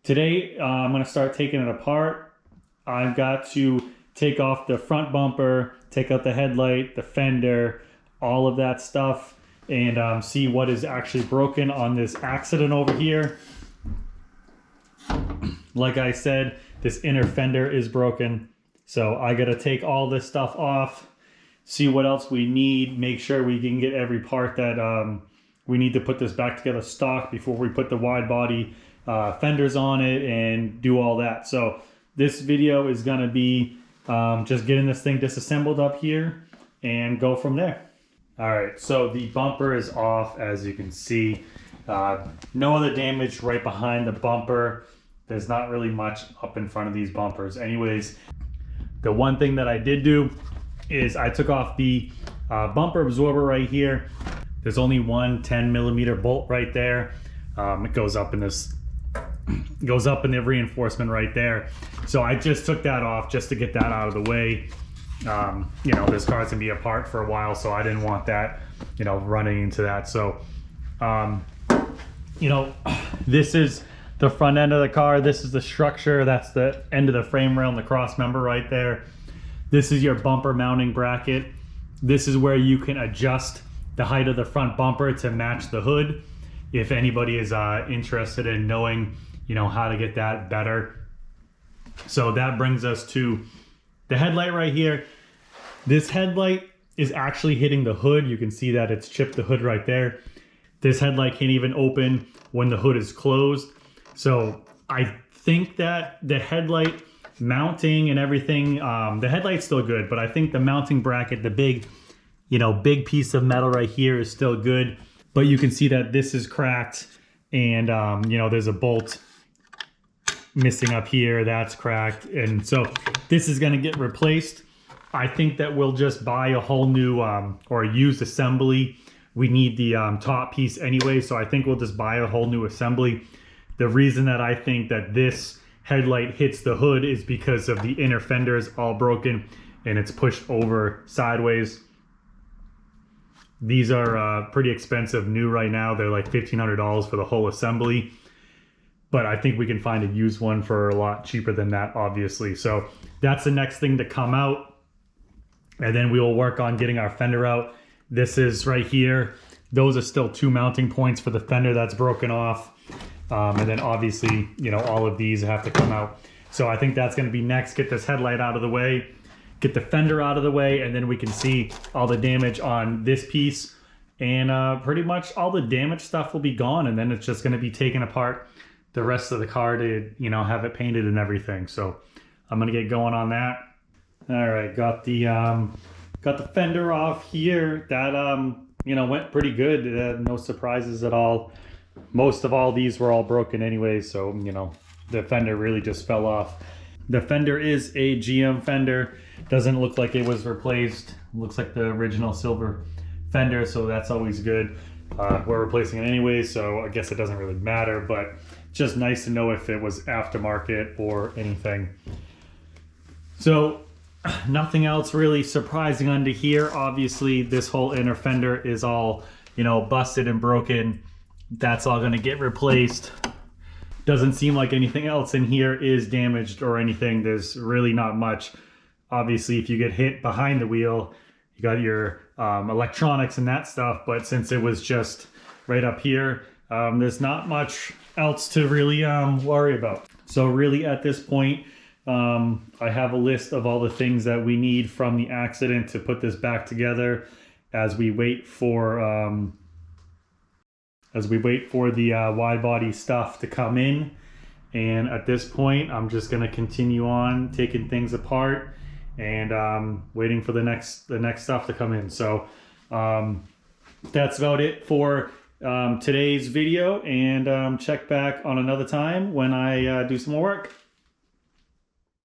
Today, I'm going to start taking it apart. I've got to take off the front bumper, take out the headlight, the fender, all of that stuff, and see what is actually broken on this accident over here. Like I said, this inner fender is broken. So I got to take all this stuff off, see what else we need, make sure we can get every part that we need to put this back together stock before we put the wide body fenders on it and do all that. So this video is going to be just getting this thing disassembled up here and go from there. All right, so the bumper is off, as you can see. No other damage right behind the bumper. There's not really much up in front of these bumpers. Anyways, the one thing that I did do is I took off the bumper absorber right here. There's only one 10mm bolt right there. It goes up in this, goes up in the reinforcement right there. So I just took that off just to get that out of the way. You know, this car's gonna be apart for a while, so I didn't want that, you know, running into that. So, you know, this is the front end of the car. This is the structure. That's the end of the frame rail and the cross member right there. This is your bumper mounting bracket. This is where you can adjust the height of the front bumper to match the hood. If anybody is interested in knowing, you know, how to get that better. So that brings us to the headlight right here. This headlight is actually hitting the hood. You can see that it's chipped the hood right there. This headlight can't even open when the hood is closed. So I think that the headlight mounting and everything, the headlight's still good, but I think the mounting bracket, the big, you know, big piece of metal right here is still good. But you can see that this is cracked and, you know, there's a bolt missing up here. That's cracked. And so this is going to get replaced. I think that we'll just buy a whole new or used assembly. We need the top piece anyway, so I think we'll just buy a whole new assembly. The reason that I think that this headlight hits the hood is because of the inner fender is all broken and it's pushed over sideways. These are pretty expensive new right now. They're like $1,500 for the whole assembly. But I think we can find a used one for a lot cheaper than that, obviously. So that's the next thing to come out. And then we will work on getting our fender out. This is right here. Those are still 2 mounting points for the fender that's broken off. And then obviously, you know, all of these have to come out. So I think that's going to be next. Get this headlight out of the way, get the fender out of the way, and then we can see all the damage on this piece. And pretty much all the damage stuff will be gone. And then it's just going to be taken apart the rest of the car to, you know, have it painted and everything. So I'm going to get going on that. All right, got the fender off here. That, you know, went pretty good. No surprises at all. Most of all these were all broken anyway, so, you know, the fender really just fell off. The fender is a GM fender. Doesn't look like it was replaced. Looks like the original silver fender, so that's always good. We're replacing it anyway, so I guess it doesn't really matter, but just nice to know if it was aftermarket or anything. So nothing else really surprising under here. Obviously, this whole inner fender is all, you know, busted and broken. That's all going to get replaced. Doesn't seem like anything else in here is damaged or anything. There's really not much. Obviously, if you get hit behind the wheel, you got your electronics and that stuff. But since it was just right up here, there's not much else to really worry about. So really at this point, I have a list of all the things that we need from the accident to put this back together as we wait for the wide body stuff to come in. And at this point, I'm just going to continue on taking things apart and waiting for the next stuff to come in. So that's about it for today's video, and check back on another time when I do some more work.